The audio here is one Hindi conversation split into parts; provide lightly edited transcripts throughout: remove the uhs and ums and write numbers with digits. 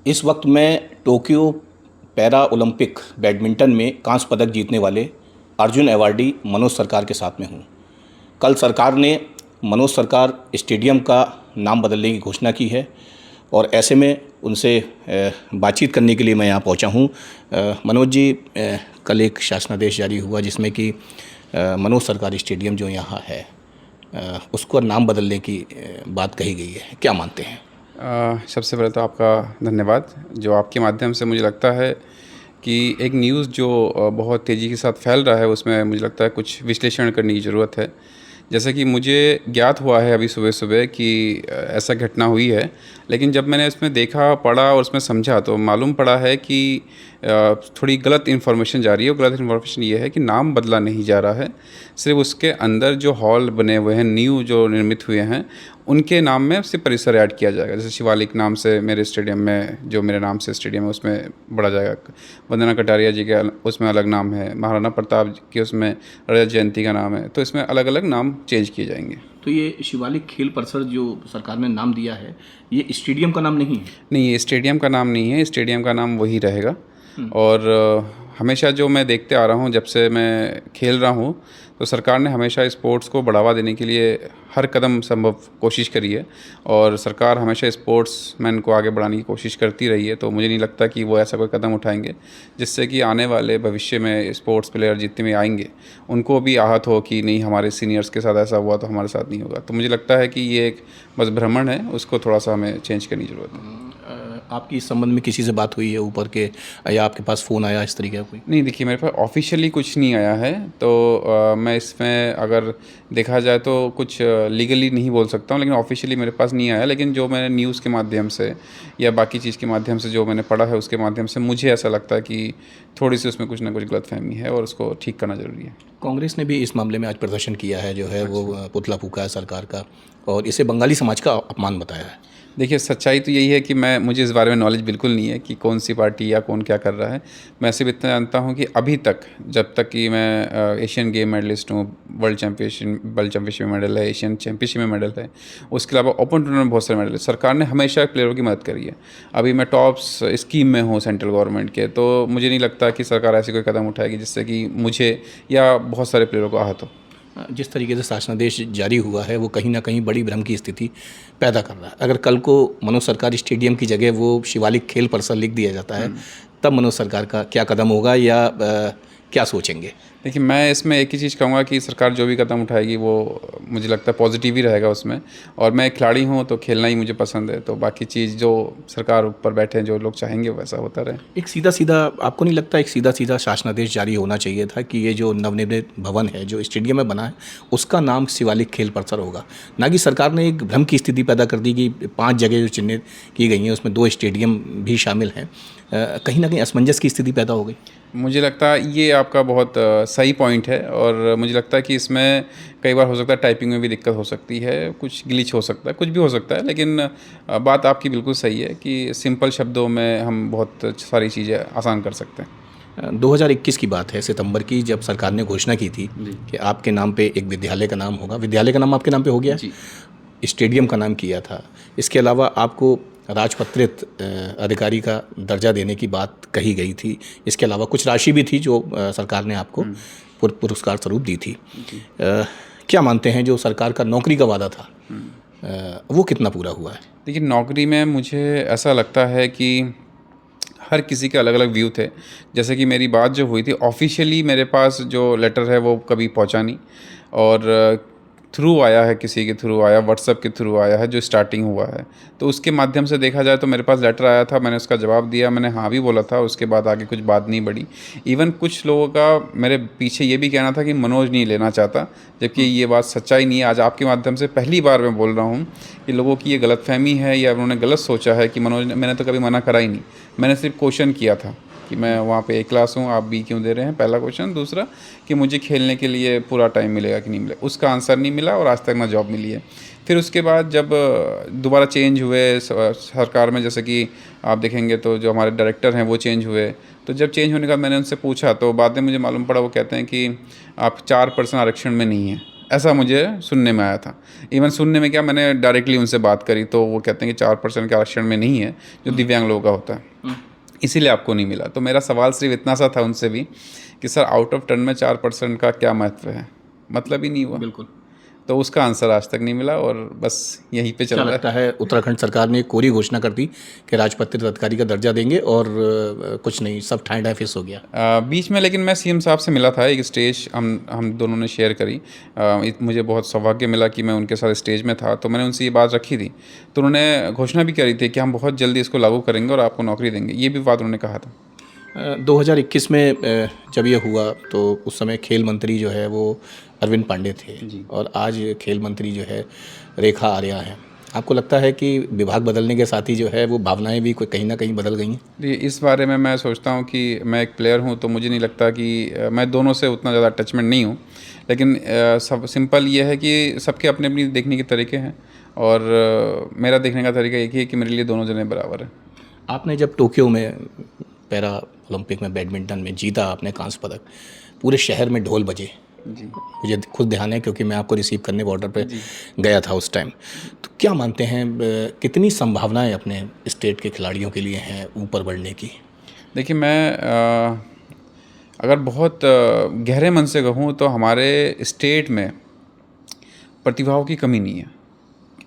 इस वक्त मैं टोक्यो पैरा ओलंपिक बैडमिंटन में कांस्य पदक जीतने वाले अर्जुन अवार्डी मनोज सरकार के साथ में हूँ। कल सरकार ने मनोज सरकार स्टेडियम का नाम बदलने की घोषणा की है और ऐसे में उनसे बातचीत करने के लिए मैं यहाँ पहुँचा हूँ। मनोज जी, कल एक शासनादेश जारी हुआ जिसमें कि मनोज सरकार स्टेडियम जो यहाँ है उसको नाम बदलने की बात कही गई है, क्या मानते हैं? सबसे पहले तो आपका धन्यवाद। जो आपके माध्यम से मुझे लगता है कि एक न्यूज़ जो बहुत तेज़ी के साथ फैल रहा है, उसमें मुझे लगता है कुछ विश्लेषण करने की ज़रूरत है। जैसे कि मुझे ज्ञात हुआ है अभी सुबह-सुबह कि ऐसा घटना हुई है, लेकिन जब मैंने इसमें देखा, पढ़ा और उसमें समझा तो मालूम पड़ा है कि थोड़ी गलत इन्फॉर्मेशन जा रही है। और गलत इन्फॉर्मेशन ये है कि नाम बदला नहीं जा रहा है, सिर्फ़ उसके अंदर जो हॉल बने हुए हैं, न्यू जो निर्मित हुए हैं, उनके नाम में सिर्फ परिसर ऐड किया जाएगा। जैसे शिवालिक नाम से मेरे स्टेडियम में, जो मेरे नाम से स्टेडियम है, उसमें बढ़ा जाएगा। वंदना कटारिया जी के उसमें अलग नाम है, महाराणा प्रताप के उसमें रजत जयंती का नाम है, तो इसमें अलग अलग नाम चेंज किए जाएंगे। तो ये शिवालिक खेल परिसर जो सरकार ने नाम दिया है, ये स्टेडियम का नाम नहीं है? नहीं, ये स्टेडियम का नाम नहीं है, स्टेडियम का नाम वही रहेगा। और हमेशा जो मैं देखते आ रहा हूँ, जब से मैं खेल रहा हूँ, तो सरकार ने हमेशा स्पोर्ट्स को बढ़ावा देने के लिए हर कदम संभव कोशिश करी है और सरकार हमेशा स्पोर्ट्समैन को आगे बढ़ाने की कोशिश करती रही है। तो मुझे नहीं लगता कि वो ऐसा कोई कदम उठाएंगे जिससे कि आने वाले भविष्य में स्पोर्ट्स प्लेयर जितने भी आएंगे उनको भी आहत हो कि नहीं, हमारे सीनियर्स के साथ ऐसा हुआ तो हमारे साथ नहीं होगा। तो मुझे लगता है कि ये एक बस भ्रमण है, उसको थोड़ा सा हमें चेंज करने की ज़रूरत है। आपकी इस संबंध में किसी से बात हुई है ऊपर के, या आपके पास फ़ोन आया इस तरीके का कोई? नहीं, देखिए, मेरे पास ऑफ़िशियली कुछ नहीं आया है। तो मैं इसमें अगर देखा जाए तो कुछ लीगली नहीं बोल सकता हूँ, लेकिन ऑफ़िशियली मेरे पास नहीं आया। लेकिन जो मैंने न्यूज़ के माध्यम से या बाकी चीज़ के माध्यम से जो मैंने पढ़ा है, उसके माध्यम से मुझे ऐसा लगता है कि थोड़ी-सी उसमें कुछ ना कुछ गलतफ़हमी है और उसको ठीक करना ज़रूरी है। कांग्रेस ने भी इस मामले में आज प्रदर्शन किया है, जो है वो पुतला फूँका है सरकार का और इसे बंगाली समाज का अपमान बताया है। देखिए, सच्चाई तो यही है कि मुझे इस बारे में नॉलेज बिल्कुल नहीं है कि कौन-सी पार्टी या कौन क्या कर रहा है। मैं सिर्फ़ इतना जानता हूँ कि अभी तक, जब तक कि मैं एशियन गेम मेडलिस्ट हूँ, वर्ल्ड चैंपियनशिप में मेडल है, एशियन चैंपियनशिप में मेडल है, उसके अलावा ओपन टूर्नामेंट में बहुत सारे मेडल है। सरकार ने हमेशा प्लेयरों की मदद करी है। अभी मैं टॉप्स स्कीम में हूँ सेंट्रल गवर्नमेंट के, तो मुझे नहीं लगता कि सरकार ऐसी कोई कदम उठाएगी जिससे कि मुझे या बहुत सारे प्लेयरों को आहत हो। जिस तरीके से शासनादेश जारी हुआ है वो कहीं ना कहीं बड़ी भ्रम की स्थिति पैदा कर रहा है। अगर कल को मनोज सरकार स्टेडियम की जगह वो शिवालिक खेल परिसर लिख दिया जाता है, तब मनोज सरकार का क्या कदम होगा या क्या सोचेंगे? देखिए, मैं इसमें एक ही चीज़ कहूँगा कि सरकार जो भी कदम उठाएगी वो मुझे लगता है पॉजिटिव ही रहेगा उसमें। और मैं एक खिलाड़ी हूँ तो खेलना ही मुझे पसंद है, तो बाकी चीज़ जो सरकार ऊपर बैठे हैं, जो लोग चाहेंगे वैसा होता रहे। एक सीधा सीधा, आपको नहीं लगता एक सीधा सीधा शासनादेश जारी होना चाहिए था कि ये जो नवनिर्मित भवन है जो स्टेडियम में बना है उसका नाम शिवालिक खेल परिसर होगा, ना कि सरकार ने एक भ्रम की स्थिति पैदा कर दी कि 5 जगह जो चिन्हित की गई हैं उसमें 2 स्टेडियम भी शामिल हैं। कहीं ना कहीं असमंजस की स्थिति पैदा हो गई। मुझे लगता है ये आपका बहुत सही पॉइंट है और मुझे लगता है कि इसमें कई बार हो सकता है टाइपिंग में भी दिक्कत हो सकती है, कुछ ग्लिच हो सकता है, कुछ भी हो सकता है। लेकिन बात आपकी बिल्कुल सही है कि सिंपल शब्दों में हम बहुत सारी चीज़ें आसान कर सकते हैं। 2021 की बात है, सितंबर की, जब सरकार ने घोषणा की थी कि आपके नाम पे एक विद्यालय का नाम होगा। विद्यालय का नाम आपके नाम पे हो गया, जी। स्टेडियम का नाम किया था। इसके अलावा आपको राजपत्रित अधिकारी का दर्जा देने की बात कही गई थी। इसके अलावा कुछ राशि भी थी जो सरकार ने आपको पुरस्कार स्वरूप दी थी। क्या मानते हैं जो सरकार का नौकरी का वादा था वो कितना पूरा हुआ है? देखिए, नौकरी में मुझे ऐसा लगता है कि हर किसी के अलग अलग व्यू थे। जैसे कि मेरी बात जो हुई थी, ऑफ़िशियली मेरे पास जो लेटर है वो कभी पहुंचा नहीं, और थ्रू आया है, किसी के थ्रू आया, व्हाट्सएप के थ्रू आया है जो स्टार्टिंग हुआ है। तो उसके माध्यम से देखा जाए तो मेरे पास लेटर आया था, मैंने उसका जवाब दिया, मैंने हाँ भी बोला था, उसके बाद आगे कुछ बात नहीं बढ़ी। इवन कुछ लोगों का मेरे पीछे ये भी कहना था कि मनोज नहीं लेना चाहता, जबकि ये बात सच्चाई नहीं है। आज आपके माध्यम से पहली बार मैं बोल रहा हूँ कि लोगों की ये गलतफ़हमी है या उन्होंने गलत सोचा है कि मनोज ने, मैंने तो कभी मना करा ही नहीं। मैंने सिर्फ क्वेश्चन किया था कि मैं वहाँ पे ए क्लास हूँ, आप बी क्यों दे रहे हैं, पहला क्वेश्चन। दूसरा कि मुझे खेलने के लिए पूरा टाइम मिलेगा कि नहीं मिलेगा, उसका आंसर नहीं मिला और आज तक ना जॉब मिली है। फिर उसके बाद जब दोबारा चेंज हुए सरकार में, जैसे कि आप देखेंगे तो जो हमारे डायरेक्टर हैं वो चेंज हुए, तो जब चेंज होने का मैंने उनसे पूछा तो बाद में मुझे मालूम पड़ा, वो कहते हैं कि आप 4% आरक्षण में नहीं हैं। ऐसा मुझे सुनने में आया था। इवन सुनने में क्या, मैंने डायरेक्टली उनसे बात करी तो वो कहते हैं कि 4% के आरक्षण में नहीं है जो दिव्यांग लोगों का होता है, इसीलिए आपको नहीं मिला। तो मेरा सवाल सिर्फ इतना सा था उनसे भी कि सर आउट ऑफ 10 में 4% का क्या महत्व है, मतलब ही नहीं हुआ। बिल्कुल। तो उसका आंसर आज तक नहीं मिला और बस यहीं पे चल क्या रहा है। लगता है, उत्तराखंड सरकार ने कोरी घोषणा कर दी कि राजपत्रित अधिकारी का दर्जा देंगे और कुछ नहीं, सब ठांडा फिस हो गया। बीच में लेकिन मैं सीएम साहब से मिला था, एक स्टेज हम दोनों ने शेयर करी। मुझे बहुत सौभाग्य मिला कि मैं उनके साथ स्टेज में था, तो मैंने उनसे ये बात रखी थी। तो उन्होंने घोषणा भी करी थी कि हम बहुत जल्दी इसको लागू करेंगे और आपको नौकरी देंगे, ये भी बात उन्होंने कहा था। 2021 में जब ये हुआ तो उस समय खेल मंत्री जो है वो अरविंद पांडे थे और आज खेल मंत्री जो है रेखा आर्या है। आपको लगता है कि विभाग बदलने के साथ ही जो है वो भावनाएं भी कोई कहीं ना कहीं बदल गई हैं? जी, इस बारे में मैं सोचता हूँ कि मैं एक प्लेयर हूँ तो मुझे नहीं लगता कि मैं दोनों से उतना ज़्यादा अटैचमेंट नहीं हूँ। लेकिन सब सिंपल ये है कि सबके अपने अपनी देखने के तरीके हैं और मेरा देखने का तरीका एक ही है कि मेरे लिए दोनों जने बराबर हैं। आपने जब टोक्यो में पैरा ओलंपिक में बैडमिंटन में जीता आपने कांस्य पदक, पूरे शहर में ढोल बजे। जी। मुझे खुद ध्यान है क्योंकि मैं आपको रिसीव करने बॉर्डर पे गया था उस टाइम। तो क्या मानते हैं, कितनी संभावनाएं अपने स्टेट के खिलाड़ियों के लिए हैं ऊपर बढ़ने की? देखिए मैं अगर बहुत गहरे मन से कहूँ तो हमारे स्टेट में प्रतिभाओं की कमी नहीं है।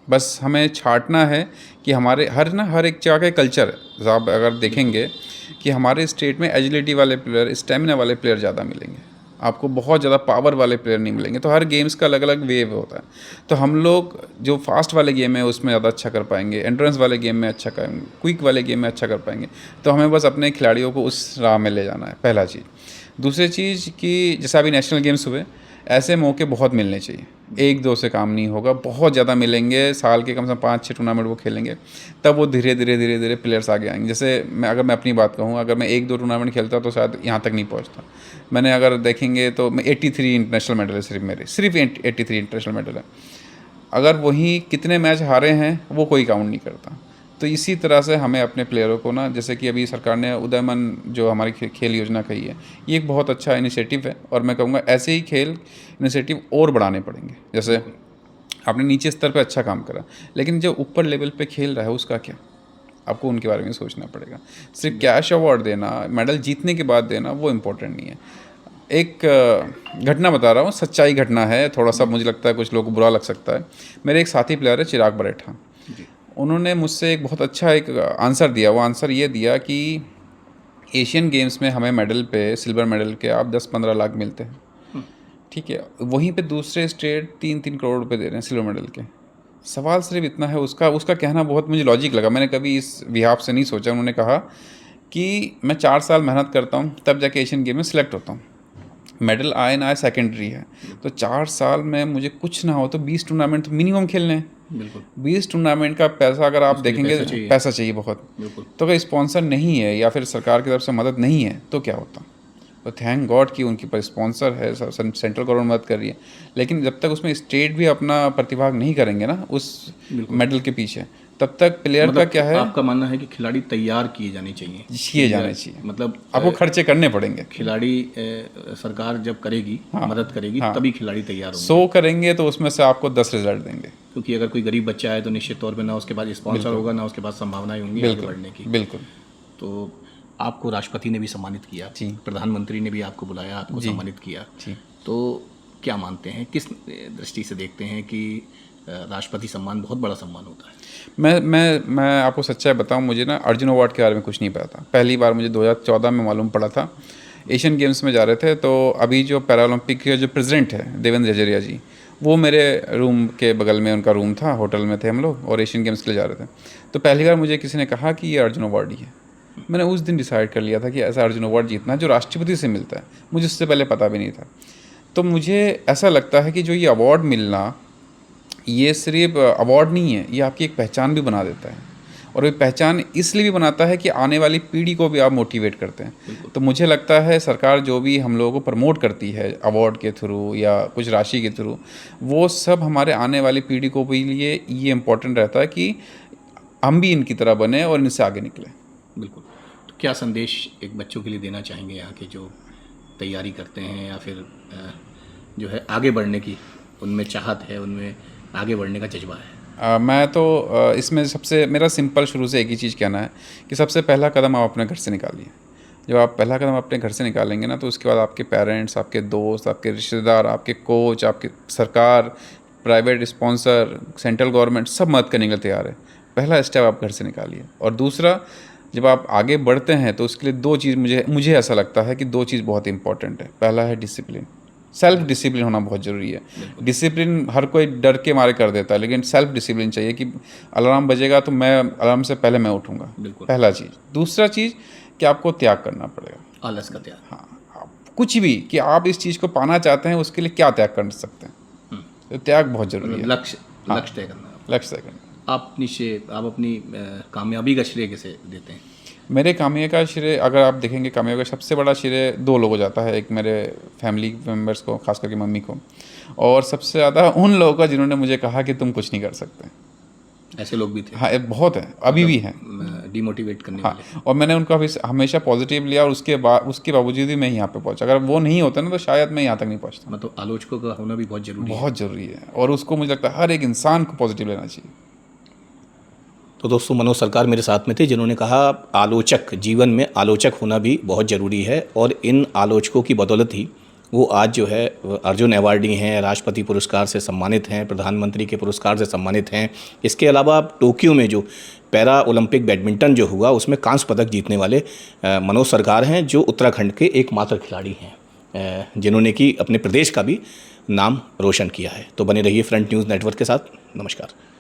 बस हमें छांटना है कि हमारे हर एक जगह का कल्चर है। आप अगर देखेंगे कि हमारे स्टेट में एजिलिटी वाले प्लेयर, स्टेमिना वाले प्लेयर ज़्यादा मिलेंगे, आपको बहुत ज़्यादा पावर वाले प्लेयर नहीं मिलेंगे। तो हर गेम्स का अलग अलग वेव होता है। तो हम लोग जो फास्ट वाले गेम है उसमें ज़्यादा अच्छा कर पाएंगे, एंड्योरेंस वाले गेम में अच्छा करेंगे, क्विक वाले गेम में अच्छा कर पाएंगे। तो हमें बस अपने खिलाड़ियों को उस राह में ले जाना है, पहला चीज़। दूसरी चीज़ कि जैसे अभी नेशनल गेम्स हुए, ऐसे मौके बहुत मिलने चाहिए। एक दो से काम नहीं होगा, बहुत ज़्यादा मिलेंगे। साल के कम से कम 5-6 टूर्नामेंट वो खेलेंगे, तब वो धीरे धीरे प्लेयर्स आगे आएंगे। जैसे अगर मैं अपनी बात कहूँ, अगर मैं 1-2 टूर्नामेंट खेलता तो शायद यहाँ तक नहीं पहुँचता। मैंने अगर देखेंगे तो मैं 83 इंटरनेशनल मेडल है सिर्फ 83 इंटरनेशनल मेडल है। अगर वहीं कितने मैच हारे हैं वो कोई काउंट नहीं करता। तो इसी तरह से हमें अपने प्लेयरों को ना, जैसे कि अभी सरकार ने उदयमन जो हमारी खेल योजना कही है, ये एक बहुत अच्छा इनिशिएटिव है और मैं कहूँगा ऐसे ही खेल इनिशिएटिव और बढ़ाने पड़ेंगे। जैसे आपने नीचे स्तर पे अच्छा काम करा, लेकिन जो ऊपर लेवल पे खेल रहा है उसका क्या, आपको उनके बारे में सोचना पड़ेगा। सिर्फ कैश अवार्ड देना, मेडल जीतने के बाद देना, वो इम्पोर्टेंट नहीं है। एक घटना बता रहा हूँ, सच्चाई घटना है, थोड़ा सा मुझे लगता है कुछ लोगों को बुरा लग सकता है। मेरे एक साथी प्लेयर है चिराग बरेठा, उन्होंने मुझसे एक बहुत अच्छा एक आंसर दिया। वो आंसर ये दिया कि एशियन गेम्स में हमें मेडल पे, सिल्वर मेडल के आप 10-15 लाख मिलते हैं, ठीक है, वहीं पे दूसरे स्टेट 3-3 करोड़ रुपए दे रहे हैं सिल्वर मेडल के। सवाल सिर्फ इतना है, उसका कहना बहुत मुझे लॉजिक लगा, मैंने कभी इस विहाप से नहीं सोचा। उन्होंने कहा कि मैं 4 साल मेहनत करता हूँ तब जाके एशियन गेम में सिलेक्ट होता हूँ, मेडल आए ना आए सेकेंडरी है। तो 4 साल में मुझे कुछ ना हो तो 20 टूर्नामेंट तो मिनिमम खेलने हैं। बिल्कुल। 20 टूर्नामेंट का पैसा अगर आप देखेंगे, पैसा चाहिए बहुत। बिल्कुल। तो अगर स्पॉन्सर नहीं है या फिर सरकार की तरफ से मदद नहीं है तो क्या होता। तो थैंक गॉड कि उनके पास स्पॉन्सर है, सेंट्रल गवर्नमेंट मदद कर रही है। लेकिन जब तक उसमें स्टेट भी अपना प्रतिभाग नहीं करेंगे ना उस मेडल के पीछे, तब तक प्लेयर का क्या है, आपका मानना है कि खिलाड़ी तैयार किए जाने चाहिए? किए जाने चाहिए। मतलब आपको खर्चे करने पड़ेंगे। खिलाड़ी सरकार जब करेगी, मदद करेगी, तभी खिलाड़ी तैयार होंगे। 100 करेंगे तो उसमें से आपको 10 रिजल्ट देंगे। क्योंकि अगर कोई गरीब बच्चा है तो निश्चित तौर पे ना उसके पास स्पॉन्सर होगा, ना उसके पास संभावनाएं होंगी आगे बढ़ने की। बिल्कुल। तो आपको राष्ट्रपति ने भी सम्मानित किया, प्रधानमंत्री ने भी आपको बुलाया, आपको सम्मानित किया। तो क्या मानते हैं, किस दृष्टि से देखते हैं कि राष्ट्रपति सम्मान बहुत बड़ा सम्मान होता है? मैं आपको सच्चाई बताऊं, मुझे ना अर्जुन अवार्ड के बारे में कुछ नहीं पता था। पहली बार मुझे 2014 में मालूम पड़ा था। एशियन गेम्स में जा रहे थे तो अभी जो पैरालंपिक के जो प्रेसिडेंट है देवेंद्र जजरिया जी, वो मेरे रूम के बगल में उनका रूम था, होटल में थे हम लोग और एशियन गेम्स के लिए जा रहे थे। तो पहली बार मुझे किसी ने कहा कि ये अर्जुन अवार्ड ही है। मैंने उस दिन डिसाइड कर लिया था कि ऐसा अर्जुन अवार्ड जीतना जो राष्ट्रपति से मिलता है, मुझे उससे पहले पता भी नहीं था। तो मुझे ऐसा लगता है कि जो ये अवार्ड मिलना, ये सिर्फ अवार्ड नहीं है, ये आपकी एक पहचान भी बना देता है। और ये पहचान इसलिए भी बनाता है कि आने वाली पीढ़ी को भी आप मोटिवेट करते हैं। तो मुझे लगता है सरकार जो भी हम लोगों को प्रमोट करती है अवार्ड के थ्रू या कुछ राशि के थ्रू, वो सब हमारे आने वाली पीढ़ी को भी लिए ये इम्पोर्टेंट रहता है कि हम भी इनकी तरह बने और इनसे आगे निकलें। बिल्कुल। तो क्या संदेश एक बच्चों के लिए देना चाहेंगे यहाँ के जो तैयारी करते हैं या फिर जो है आगे बढ़ने की उनमें चाहत है, उनमें आगे बढ़ने का जज्बा है। मैं तो इसमें सबसे मेरा सिंपल शुरू से एक ही चीज़ कहना है कि सबसे पहला कदम आप अपने घर से निकालिए। जब आप पहला कदम अपने घर से निकालेंगे ना, तो उसके बाद आपके पेरेंट्स, आपके दोस्त, आपके रिश्तेदार, आपके कोच, आपकी सरकार, प्राइवेट स्पॉन्सर, सेंट्रल गवर्नमेंट सब मदद करने के लिए तैयार है। पहला स्टेप आप घर से निकालिए। और दूसरा, जब आप आगे बढ़ते हैं तो उसके लिए 2 चीज़ मुझे ऐसा लगता है कि 2 चीज़ बहुत इंपॉर्टेंट है। पहला है डिसिप्लिन। सेल्फ डिसिप्लिन होना बहुत ज़रूरी है। डिसिप्लिन हर कोई डर के मारे कर देता है, लेकिन सेल्फ डिसिप्लिन चाहिए कि अलार्म बजेगा तो मैं अलार्म से पहले मैं उठूँगा। बिल्कुल। पहला चीज़। दूसरा चीज़ कि आपको त्याग करना पड़ेगा। आलस का त्याग। हाँ, आप कुछ भी कि आप इस चीज़ को पाना चाहते हैं, उसके लिए क्या त्याग कर सकते हैं, तो त्याग बहुत ज़रूरी है। लक्ष्य तय करना। लक्ष्य तय करना। आप अपनी कामयाबी का श्रेय किसे देते हैं? मेरे कामयाबी का श्रेय, अगर आप देखेंगे, कामयाबी का सबसे बड़ा श्रेय 2 लोगों को जाता है। एक मेरे फैमिली मेम्बर्स को, खास करके मम्मी को, और सबसे ज़्यादा उन लोगों का जिन्होंने मुझे कहा कि तुम कुछ नहीं कर सकते। ऐसे लोग भी थे? हाँ, बहुत हैं, अभी भी हैं। डिमोटिवेट करने हाँ, वाले। और मैंने उनका हमेशा पॉजिटिव लिया, और उसके बावजूद ही मैं यहाँ पे पहुँचा। अगर वो नहीं होता ना, तो शायद मैं यहाँ तक नहीं पहुँचता। मतलब आलोचकों का होना भी बहुत जरूरी है। बहुत ज़रूरी है, और उसको मुझे लगता है हर एक इंसान को पॉजिटिव लेना चाहिए। तो दोस्तों, मनोज सरकार मेरे साथ में थे, जिन्होंने कहा आलोचक, जीवन में आलोचक होना भी बहुत ज़रूरी है, और इन आलोचकों की बदौलत ही वो आज जो है अर्जुन अवार्डी हैं, राष्ट्रपति पुरस्कार से सम्मानित हैं, प्रधानमंत्री के पुरस्कार से सम्मानित हैं। इसके अलावा टोक्यो में जो पैरा ओलंपिक बैडमिंटन जो हुआ, उसमें कांस्य पदक जीतने वाले मनोज सरकार हैं, जो उत्तराखंड के एकमात्र खिलाड़ी हैं जिन्होंने कि अपने प्रदेश का भी नाम रोशन किया है। तो बने रहिए फ्रंट न्यूज़ नेटवर्क के साथ। नमस्कार।